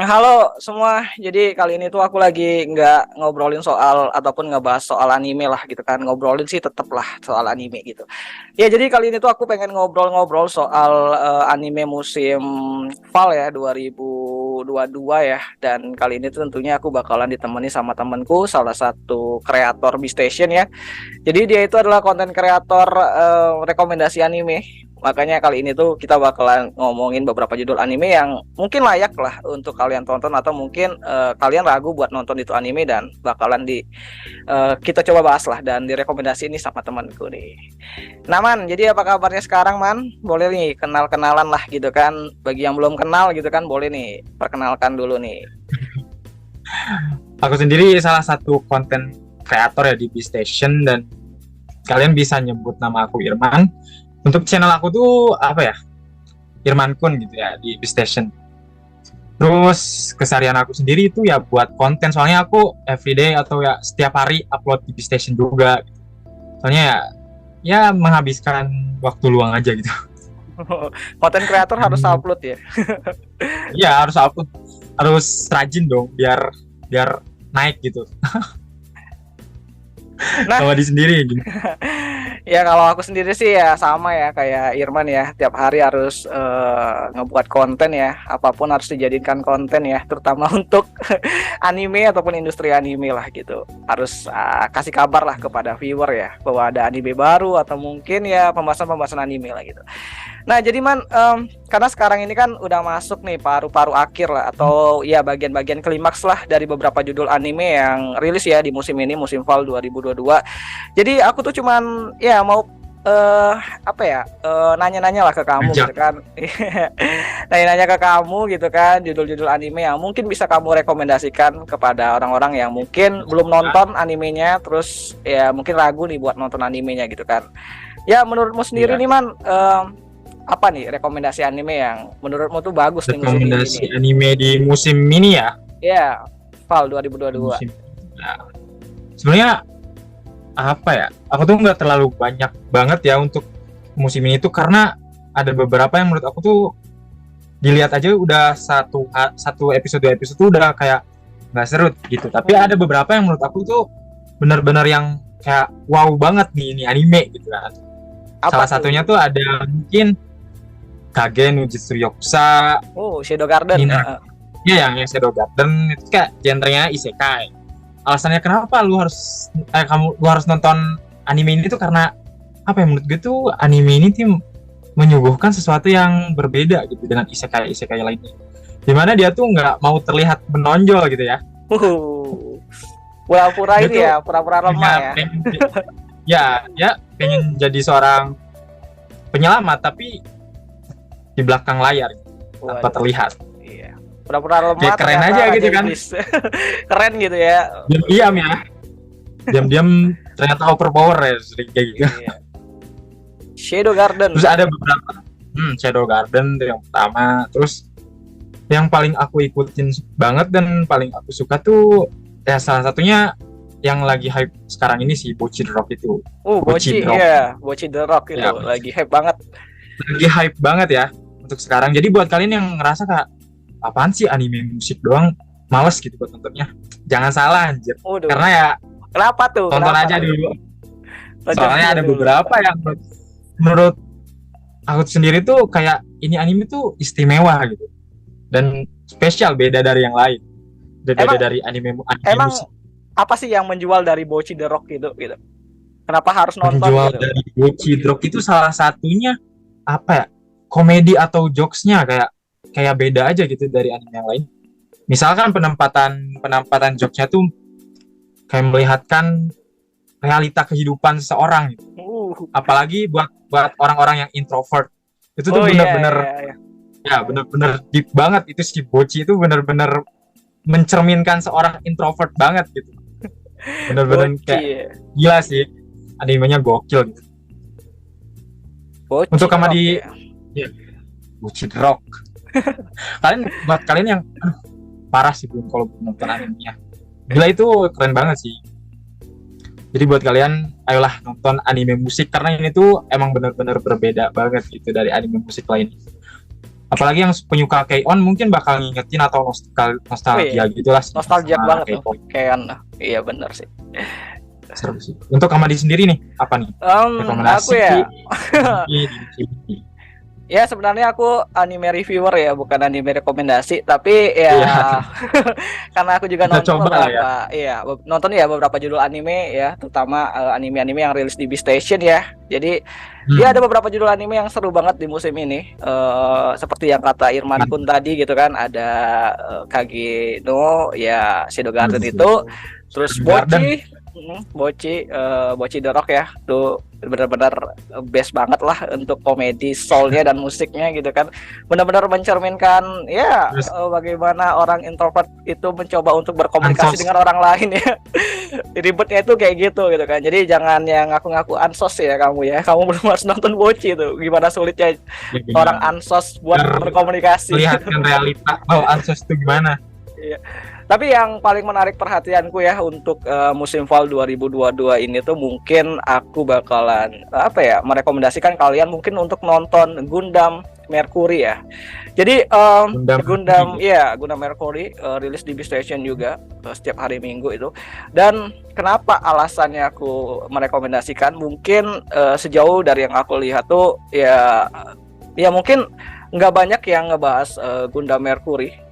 Halo semua. Jadi kali ini tuh aku lagi nggak ngobrolin soal ataupun ngebahas soal anime lah gitu kan. Ngobrolin sih tetep lah soal anime gitu. Ya jadi kali ini tuh aku pengen ngobrol-ngobrol soal anime musim fall ya 2022 ya. Dan kali ini tuh tentunya aku bakalan ditemani sama temanku, salah satu kreator Beastation ya. Jadi dia itu adalah konten kreator rekomendasi anime. Makanya kali ini tuh kita bakalan ngomongin beberapa judul anime yang mungkin layak lah untuk kalian tonton, atau mungkin kalian ragu buat nonton itu anime, dan bakalan kita coba bahas lah dan direkomendasi ini sama temanku nih. Nah Man, jadi apa kabarnya sekarang Man? Boleh nih kenal-kenalan lah gitu kan. Bagi yang belum kenal gitu kan, boleh nih perkenalkan dulu nih. Aku sendiri salah satu konten kreator ya di Beastation, dan kalian bisa nyebut nama aku Irman. Untuk channel aku tuh apa ya, Irman Kun gitu ya di Beastation. Terus keseharian aku sendiri itu ya buat konten, soalnya aku everyday atau ya setiap hari upload di Beastation juga. Soalnya ya menghabiskan waktu luang aja gitu. Konten kreator harus upload ya. Iya harus upload, harus rajin dong biar naik gitu. Nah, Kalau di sendiri gitu. ya kalau aku sendiri sih ya sama ya kayak Irman ya, tiap hari harus ngebuat konten ya, apapun harus dijadikan konten ya, terutama untuk anime ataupun industri anime lah gitu. Harus kasih kabar lah kepada viewer ya bahwa ada anime baru atau mungkin ya pembahasan-pembahasan anime lah gitu. Nah jadi Man, karena sekarang ini kan udah masuk nih paru-paru akhir lah, atau ya bagian-bagian klimaks lah dari beberapa judul anime yang rilis ya di musim ini, musim fall 2022. Jadi aku tuh cuman ya mau nanya-nanya lah ke kamu gitu kan. Nanya-nanya ke kamu gitu kan, judul-judul anime yang mungkin bisa kamu rekomendasikan kepada orang-orang yang mungkin belum nonton animenya, terus ya mungkin ragu nih buat nonton animenya gitu kan. Ya menurutmu sendiri nih Man, apa nih rekomendasi anime yang menurutmu tuh bagus nih musim ini? Rekomendasi anime di musim ini ya? Ya, fall 2022. Nah, sebenarnya apa ya? Aku tuh nggak terlalu banyak banget ya untuk musim ini tuh, karena ada beberapa yang menurut aku tuh dilihat aja udah satu episode tuh udah kayak nggak seru gitu. Tapi ada beberapa yang menurut aku tuh benar-benar yang kayak wow banget nih ini anime gitu kan. Apa Salah satunya tuh ada mungkin Kage no Jitsu Yakuza. Oh, Shadow Garden. Iya, yang Shadow Garden itu kayak genrenya isekai. Alasannya kenapa lu harus nonton anime ini tuh karena apa ya, menurut gue tuh anime ini tuh menyuguhkan sesuatu yang berbeda gitu dengan isekai lainnya. Dimana dia tuh nggak mau terlihat menonjol gitu ya. Pura-pura ini ya, pura-pura lemah ya. Pengen jadi seorang penyelamat tapi di belakang layar tanpa terlihat. Iya. Pura-pura lemah. Kayak keren aja gitu kan. Keren gitu ya. Diam-diam ya. Diam-diam ternyata overpower ya, sering kayak gitu. Iya. Shadow Garden. Terus ada beberapa Shadow Garden itu yang pertama. Terus yang paling aku ikutin banget dan paling aku suka tuh ya salah satunya yang lagi hype sekarang ini sih, Bocchi the Rock itu. Bocchi the Rock itu ya, lagi hype banget. Lagi hype banget ya untuk sekarang. Jadi buat kalian yang ngerasa kayak apaan sih anime musik doang, males gitu buat nontonnya, jangan salah anjir. Karena ya kenapa tuh? Tonton aja dulu. Soalnya ada beberapa yang menurut aku sendiri tuh kayak ini anime tuh istimewa gitu. Dan spesial, beda dari yang lain. Beda dari anime musik. Apa sih yang menjual dari Bocchi the Rock gitu? Kenapa harus nonton? Menjual gitu? Dari Bocchi the Rock itu salah satunya apa ya? Komedi atau jokesnya kayak beda aja gitu dari anime yang lain. Misalkan penempatan jokesnya tuh kayak melihatkan realita kehidupan seseorang gitu. Apalagi buat orang-orang yang introvert. Itu tuh benar-benar ya benar-benar deep banget itu, si Bocchi itu benar-benar mencerminkan seorang introvert banget gitu. Benar-benar kayak gila sih, animenya gokil gitu. Untuk sama di Bocchi the Rock. Buat kalian yang parah sih belum kalau nonton animenya. Gila itu keren banget sih. Jadi buat kalian, ayolah nonton anime musik karena ini tuh emang benar-benar berbeda banget gitu dari anime musik lain. apalagi yang penyuka K-on mungkin bakal ngingetin atau nostalgia Wih, gitulah nostalgia sama banget tuh K-pop. kayak iya bener sih. Seru sih. Untuk Kamadi sendiri nih, apa nih? Aku Rekomendasi ya di ya sebenarnya aku anime reviewer ya, bukan anime rekomendasi, tapi ya Iya, karena aku juga kita nonton coba lah ya. beberapa, iya nonton ya beberapa judul anime ya, terutama anime-anime yang rilis di B-Station ya. Jadi ya ada Hmm. beberapa judul anime yang seru banget di musim ini. Seperti yang kata Irman Kun tadi gitu kan, ada Kage no ya Shadow Garden itu, terus Garden. Bochi, Bochi The Rock ya, tuh benar-benar best banget lah untuk komedi soulnya dan musiknya gitu kan, benar-benar mencerminkan ya Terus bagaimana orang introvert itu mencoba untuk berkomunikasi Ansos. dengan orang lain ya. Ribetnya itu kayak gitu gitu kan, jadi jangan yang ngaku-ngaku ansos ya kamu ya, kamu belum harus nonton Bochi itu gimana sulitnya Ya, orang benar. ansos buat berkomunikasi. Melihatkan realita. Oh, Ansos itu gimana? Iya. Tapi yang paling menarik perhatianku ya untuk musim fall 2022 ini tuh mungkin aku bakalan merekomendasikan kalian mungkin untuk nonton Gundam Mercury ya. Jadi Gundam. Gundam Mercury rilis di B-Station juga setiap hari Minggu itu. Dan kenapa alasannya aku merekomendasikan, mungkin sejauh dari yang aku lihat tuh ya mungkin nggak banyak yang ngebahas Gundam Mercury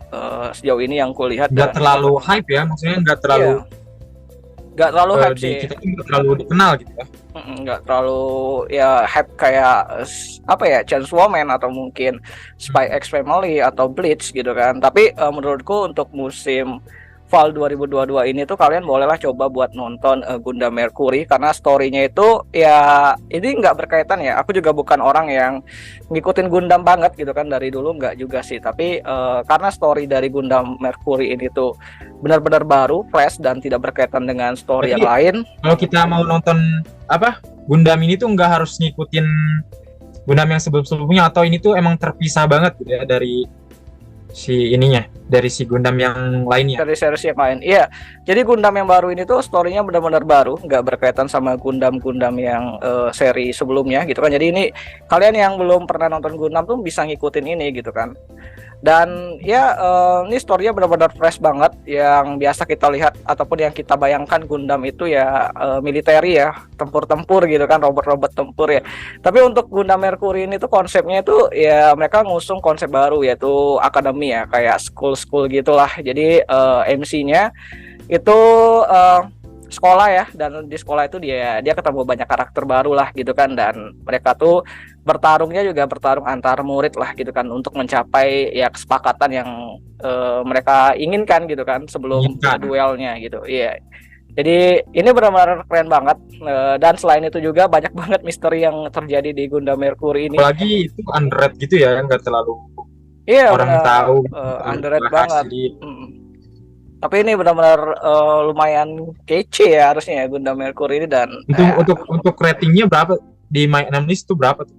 sejauh ini yang kulihat. Nggak terlalu hype ya, maksudnya nggak terlalu hype sih, kita tuh nggak terlalu dikenal gitu ya. nggak terlalu ya hype kayak Chainsaw Man atau mungkin Spy X Family atau Bleach gitu kan. Tapi menurutku untuk musim Fall 2022 ini tuh kalian bolehlah coba buat nonton Gundam Mercury, karena story-nya itu ya ini nggak berkaitan ya. Aku juga bukan orang yang ngikutin Gundam banget gitu kan dari dulu, nggak juga sih. Tapi karena story dari Gundam Mercury ini tuh benar-benar baru, fresh dan tidak berkaitan dengan story yang lain. Kalau kita mau nonton Gundam ini tuh nggak harus ngikutin Gundam yang sebelum-sebelumnya, atau ini tuh emang terpisah banget gitu ya dari si Gundam yang lainnya. Dari series yang lain, iya. Jadi Gundam yang baru ini tuh story-nya benar-benar baru, nggak berkaitan sama Gundam-Gundam yang seri sebelumnya gitu kan. Jadi ini kalian yang belum pernah nonton Gundam tuh bisa ngikutin ini gitu kan. Dan ya ini story-nya benar-benar fresh banget. Yang biasa kita lihat ataupun yang kita bayangkan Gundam itu ya militeri ya, tempur-tempur gitu kan, robot-robot tempur ya. Tapi untuk Gundam Mercury ini tuh konsepnya itu ya mereka ngusung konsep baru, yaitu akademi ya, kayak school gitulah. Jadi MC-nya itu sekolah ya, dan di sekolah itu dia ketemu banyak karakter baru lah gitu kan, dan mereka tuh bertarungnya juga bertarung antar murid lah gitu kan, untuk mencapai ya kesepakatan yang mereka inginkan gitu kan sebelum duelnya gitu. Iya. Jadi ini benar-benar keren banget, dan selain itu juga banyak banget misteri yang terjadi di Gundam Mercury ini. Apalagi itu underrated gitu ya, nggak terlalu orang benar, tahu, underrated banget. Tapi ini benar-benar lumayan kece ya harusnya ya Gundam Mercury ini. Dan untuk ratingnya berapa di My List itu berapa tuh?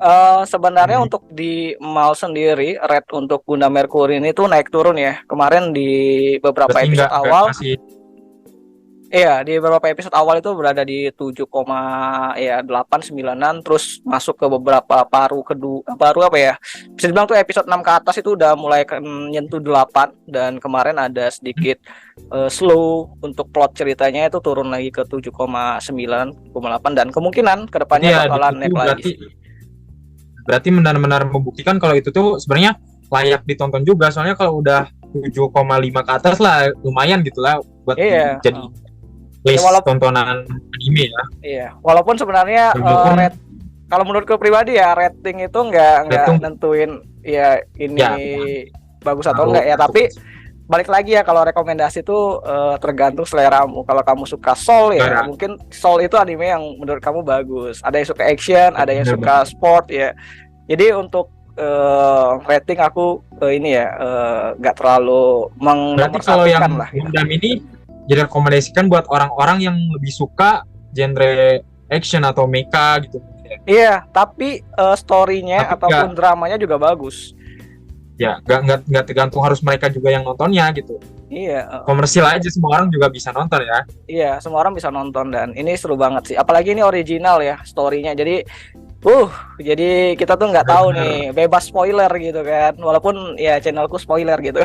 Sebenarnya untuk di MAL sendiri, rate untuk Gundam Mercury ini tuh naik turun ya. Kemarin di beberapa episode awal, iya, di beberapa episode awal itu berada di 7,8-9an, terus masuk ke beberapa paruh bisa dibilang tuh episode 6 ke atas itu udah mulai nyentuh 8, dan kemarin ada sedikit slow untuk plot ceritanya, itu turun lagi ke 7,9,8, dan kemungkinan kedepannya bakalan naik lagi. Berarti benar-benar membuktikan kalau itu tuh sebenarnya layak ditonton juga, soalnya kalau udah 7,5 ke atas lah lumayan gitu lah buat jadi tontonan anime ya. Iya, walaupun sebenarnya kalau menurutku pribadi ya rating itu nggak nentuin ya ini bagus atau enggak ya, tapi balik lagi ya, kalau rekomendasi itu tergantung seleramu. Kalau kamu suka soul ya mungkin soul itu anime yang menurut kamu bagus. Ada yang suka action, ada yang suka sport ya. Jadi untuk rating aku ini ya nggak terlalu menomorsatukan lah. Gundam ini direkomendasikan buat orang-orang yang lebih suka genre action atau mecha gitu. Iya, tapi story-nya ataupun dramanya juga bagus. Ya, nggak tergantung harus mereka juga yang nontonnya gitu. Iya, Komersil aja semua orang juga bisa nonton ya. iya, semua orang bisa nonton dan ini seru banget sih. Apalagi ini original ya story-nya. Jadi kita tuh nggak tahu Bener. nih, bebas spoiler gitu kan. Walaupun ya channelku spoiler gitu.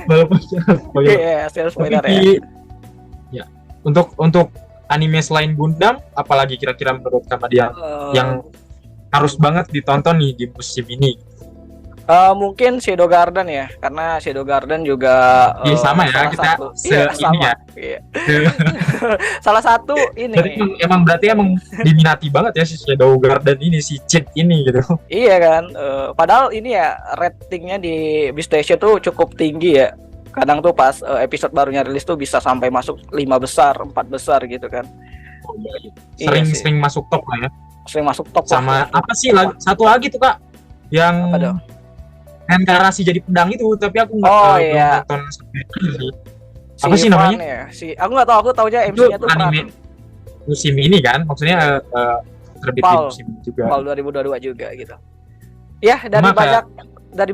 Walaupun spoiler. Iya, still Tapi spoiler ya. ya untuk anime selain Gundam, apalagi kira-kira menurut kamu dia yang harus banget ditonton nih di musim ini? Mungkin Shadow Garden ya, karena Shadow Garden juga Sama ya salah kita satu. ini Sama. ya. Iya. Salah satu ini. Jadi emang berarti emang diminati banget ya si Shadow Garden ini, si Cheat ini gitu. Iya kan. Padahal ini ya ratingnya di Beastation tuh cukup tinggi ya. Kadang tuh pas episode barunya rilis tuh bisa sampai masuk 5 besar, 4 besar gitu kan. Oh, iya. Iya sih. Sering masuk top lah ya. Sering masuk top Sama lah. apa sih satu lagi tuh Kak yang Apa dong? reinkarnasi jadi pedang itu, tapi aku nggak Oh, belum iya. nonton sampai akhir sih. Apa sih Fran namanya? ya. Aku nggak tahu, aku taunya Itu MC-nya tuh Fran. anime musim ini kan, maksudnya terbit di Pal. musim ini juga. Pal 2022 juga gitu. Ya, dari Cuma kayak-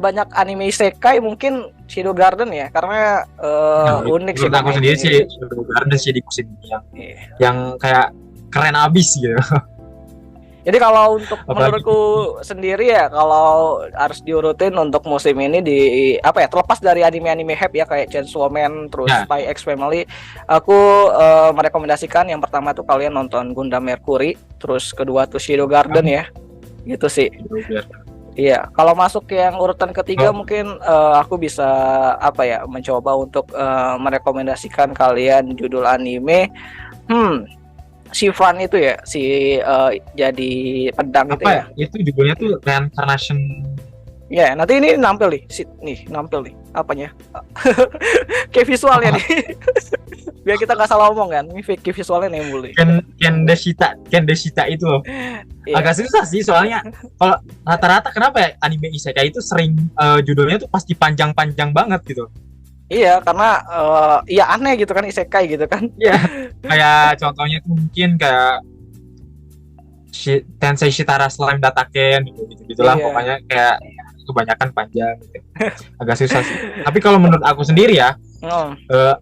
banyak anime isekai mungkin Shadow Garden ya, karena unik sih. Menurut aku sendiri sih Shadow Garden sih di musim ini Iya. yang kayak keren abis gitu. Jadi kalau untuk Apalagi- menurutku sendiri ya, kalau harus diurutin untuk musim ini di apa ya, terlepas dari anime-anime hype ya kayak Chainsaw Man terus Ya. Spy X Family, aku merekomendasikan yang pertama tuh kalian nonton Gundam Mercury, terus kedua tuh Shadow Garden ya. Gitu sih. Iya, kalau masuk yang urutan ketiga mungkin aku bisa apa ya, mencoba untuk merekomendasikan kalian judul anime si Fran itu ya, jadi pedang itu Apa ya. ya? Itu judulnya tuh Reincarnation. Ya, nanti ini nampil nih, nampil nih apanya. Kayak visualnya nih. Biar kita nggak salah omong kan. Ini kayak visualnya nih mulai. Kendeshita itu loh. Iya. Agak susah sih soalnya kalau rata-rata kenapa ya anime isekai itu sering judulnya tuh pasti panjang-panjang banget gitu. Iya, karena ya aneh gitu kan isekai gitu kan. Iya. Kayak contohnya tuh mungkin kayak Tensei Shitara Slime Dataken gitu-gitulah Iya. pokoknya kayak kebanyakan panjang gitu. Agak susah sih. Tapi kalau menurut aku sendiri ya,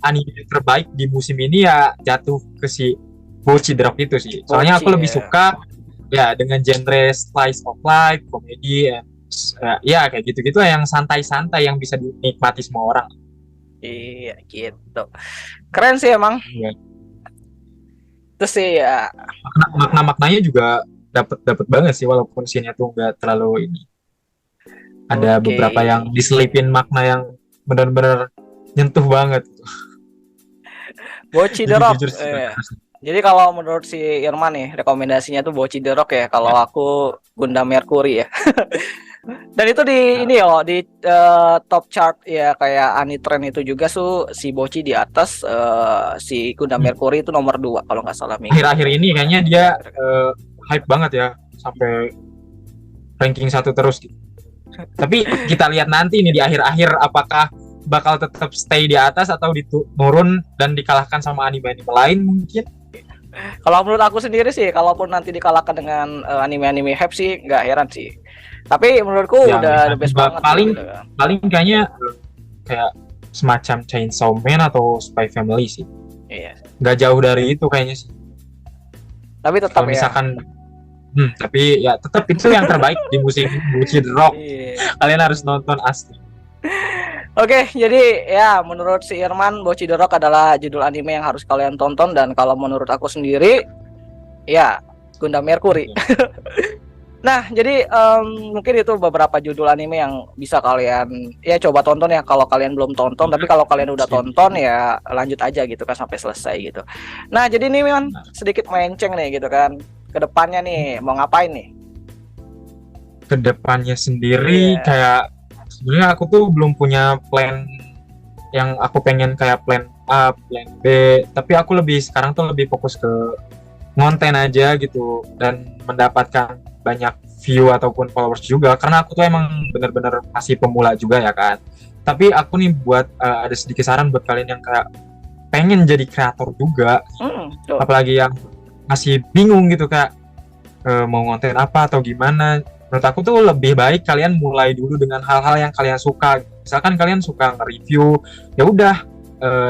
anime terbaik di musim ini ya jatuh ke si Bocchi the Rock itu sih. Soalnya aku Bocchi, lebih ya. suka ya dengan genre slice of life, komedi, ya kayak gitu-gitu yang santai-santai yang bisa dinikmati semua orang. Iya, gitu. Keren sih emang. Ya. Terus sih ya, Makna-maknanya juga dapat banget sih walaupun scene-nya tuh nggak terlalu ini. Ada Oke. beberapa yang diselipin makna yang benar-benar nyentuh banget. Bocchi the Rock. Jujur sih, Iya. Jadi kalau menurut si Irman nih, rekomendasinya tuh Bocchi the Rock ya. Kalau aku Gundam Mercury ya. Dan itu di ini loh, di top chart ya kayak Anitrend itu juga si Bocchi di atas, si Gundam Mercury itu nomor 2 kalau nggak salah minggu. Akhir-akhir ini kayaknya dia hype banget ya sampai ranking 1 terus gitu. Tapi kita lihat nanti nih di akhir-akhir apakah bakal tetap stay di atas atau turun dan dikalahkan sama anime-anime lain mungkin. Kalau menurut aku sendiri sih, kalaupun nanti dikalahkan dengan anime-anime hype sih nggak heran sih. Tapi menurutku Ya, udah the best banget. paling gitu kan. paling kayaknya kayak semacam Chainsaw Man atau Spy Family sih. Iya. Nggak jauh dari itu kayaknya sih. Tapi tetap Kalau ya. misalkan tapi ya tetap itu yang terbaik di musim Bocchi the Rock. Iya. Kalian harus nonton asli. Oke, jadi ya menurut si Irman, Bocchi the Rock adalah judul anime yang harus kalian tonton, dan kalau menurut aku sendiri ya Gundam Mercury. Nah, jadi mungkin itu beberapa judul anime yang bisa kalian ya coba tonton ya kalau kalian belum tonton. Tapi kalau kalian udah tonton ya lanjut aja gitu kan sampai selesai gitu. Nah, jadi ini kan sedikit melenceng nih gitu kan. Kedepannya nih mau ngapain nih? Kedepannya sendiri Iya. kayak sebenarnya aku tuh belum punya plan yang aku pengen kayak plan A, plan B. Tapi aku sekarang tuh lebih fokus ke ngonten aja gitu dan mendapatkan banyak view ataupun followers juga karena aku tuh emang bener-bener masih pemula juga ya kan. Tapi aku nih buat ada sedikit saran buat kalian yang kayak pengen jadi kreator juga, Tuh. apalagi yang masih bingung gitu kak mau ngonten apa atau gimana. menurut aku tuh lebih baik kalian mulai dulu dengan hal-hal yang kalian suka. Misalkan kalian suka nge-review, ya udah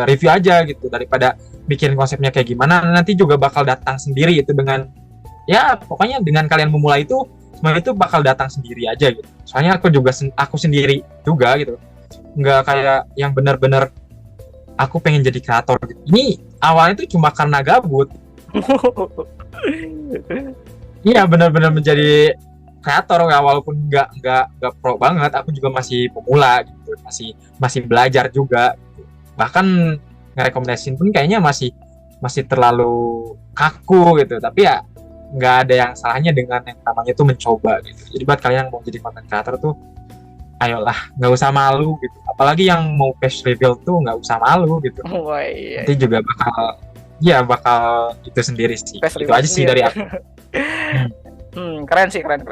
review aja gitu, daripada bikin konsepnya kayak gimana nanti juga bakal datang sendiri itu dengan, ya pokoknya dengan kalian memulai itu semua itu bakal datang sendiri aja gitu. Soalnya aku sendiri juga gitu, nggak kayak yang benar-benar aku pengen jadi kreator gitu. Ini awalnya tuh cuma karena gabut. Iya, benar-benar menjadi kreator ya, walaupun nggak pro banget, aku juga masih pemula gitu, masih belajar juga gitu. Bahkan ngerekomendasiin pun kayaknya masih terlalu kaku gitu, tapi ya nggak ada yang salahnya dengan yang namanya tuh mencoba gitu. Jadi buat kalian yang mau jadi content creator tuh ayolah, nggak usah malu gitu, apalagi yang mau page reveal tuh nggak usah malu gitu. Wah, iya. Nanti juga bakal itu sendiri sih. Page Itu reveal aja sih sendiri. dari aku. Keren sih, keren.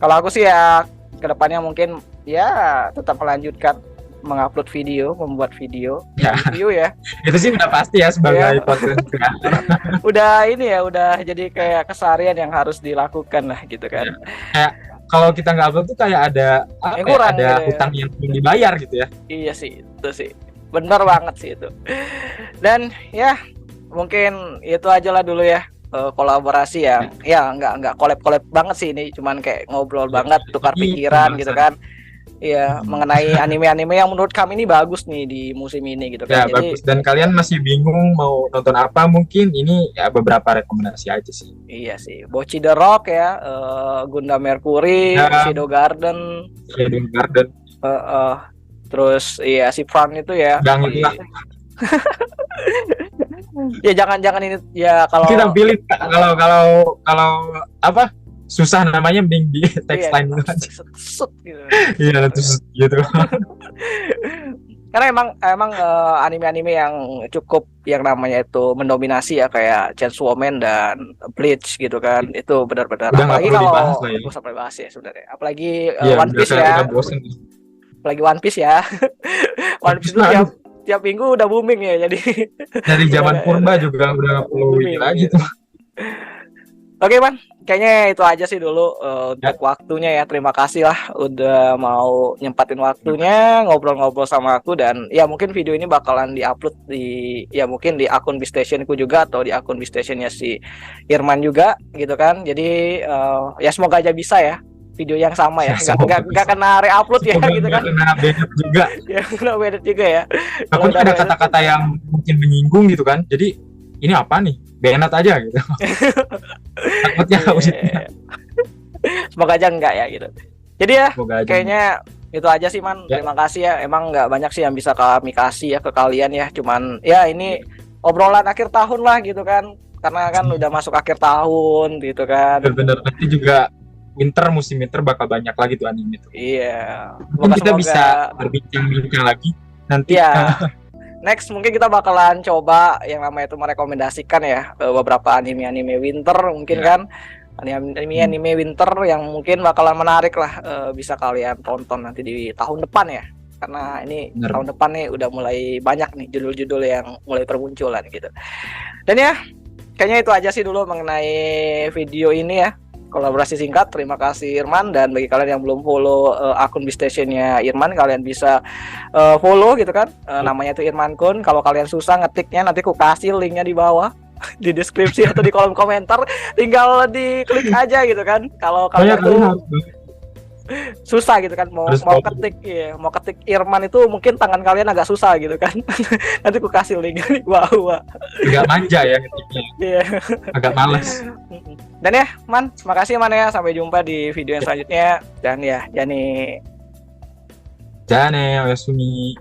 Kalau aku sih ya kedepannya mungkin ya tetap melanjutkan mengupload video, membuat video, Ya. review ya. Itu sih udah pasti ya sebagai Iya. content creator. Udah ini ya, udah jadi kayak keseharian yang harus dilakukan lah gitu kan. Kayak kalau kita nggak upload tuh kayak ada Yang kurang ada gitu ya. hutang yang belum dibayar gitu ya. Iya sih, itu sih. Bener banget sih itu. Dan ya mungkin itu aja lah dulu ya, kolaborasi ya. Ya nggak collab banget sih ini, cuman kayak ngobrol banget, tukar pikiran gitu kan. Iya, mengenai anime-anime yang menurut kami ini bagus nih di musim ini gitu Ya kan. Jadi bagus, dan kalian masih bingung mau nonton apa, mungkin ini ya beberapa rekomendasi aja sih. iya sih, Bocchi the Rock ya, Gundam Mercury, Ya. Shadow Garden, Shadow Garden, terus iya si Fran itu ya. Gang itu lah. Ya jangan ini ya kalau Kita pilih kalau apa susah namanya mending di text line gitu aja. Set gitu. Iya terus gitu. Karena emang anime-anime yang cukup yang namanya itu mendominasi ya, kayak Chainsaw Man dan Bleach gitu kan, itu benar-benar. Udah nggak Apalagi perlu kalau dibahas lah ya. nggak usah dibahas ya sebenarnya. Apalagi Iya, One Piece ya, udah bosen. apalagi One Piece ya. One Piece itu tiap minggu udah booming ya, jadi dari zaman purba juga udah nggak perlu booming, ini lagi gitu. tuh. Oke Man, kayaknya itu aja sih dulu untuk waktunya ya. Terima kasih lah udah mau nyempatin waktunya ngobrol-ngobrol sama aku, dan ya mungkin video ini bakalan diupload mungkin di akun Beastationku juga, atau di akun Beastationnya si Irman juga gitu kan. Jadi ya semoga aja bisa ya video yang sama ya, nggak kena re-upload ya gitu kan. Kena banned juga. Ya kena banned juga ya. Takutnya ada kata-kata yang mungkin menyinggung gitu kan. Jadi ini apa nih? Banned aja gitu. Takutnya semoga aja enggak ya gitu. Jadi ya kayaknya itu aja sih Man. Ya. Terima kasih ya. Emang nggak banyak sih yang bisa kami kasih ya ke kalian ya. Cuman ya ini obrolan akhir tahun lah gitu kan. Karena kan udah masuk akhir tahun gitu kan. Bener-bener, nanti juga musim winter bakal banyak lagi tuh anime tuh. Iya. Mungkin kita bisa berbincang-bincang lagi nanti. Iya. Next mungkin kita bakalan coba yang namanya itu merekomendasikan ya beberapa anime winter mungkin kan. Anime winter yang mungkin bakalan menarik lah, bisa kalian tonton nanti di tahun depan ya. Karena ini tahun depan nih udah mulai banyak nih judul-judul yang mulai bermunculan gitu. Dan ya kayaknya itu aja sih dulu mengenai video ini ya. Kolaborasi singkat. Terima kasih Irman, dan bagi kalian yang belum follow akun Beastationnya Irman, kalian bisa follow gitu kan. Namanya itu Irman Kun. Kalau kalian susah ngetiknya, nanti aku kasih linknya di bawah di deskripsi atau di kolom komentar, tinggal diklik aja gitu kan. Kalau kalian tuh susah gitu kan mau ketik Irman itu mungkin tangan kalian agak susah gitu kan. Nanti aku kasih link di bawah. Agak manja ya ketiknya. Iya. Agak males. Dan ya Man, makasih Man ya, sampai jumpa di video yang selanjutnya. Dan ya Jane Oyasumi.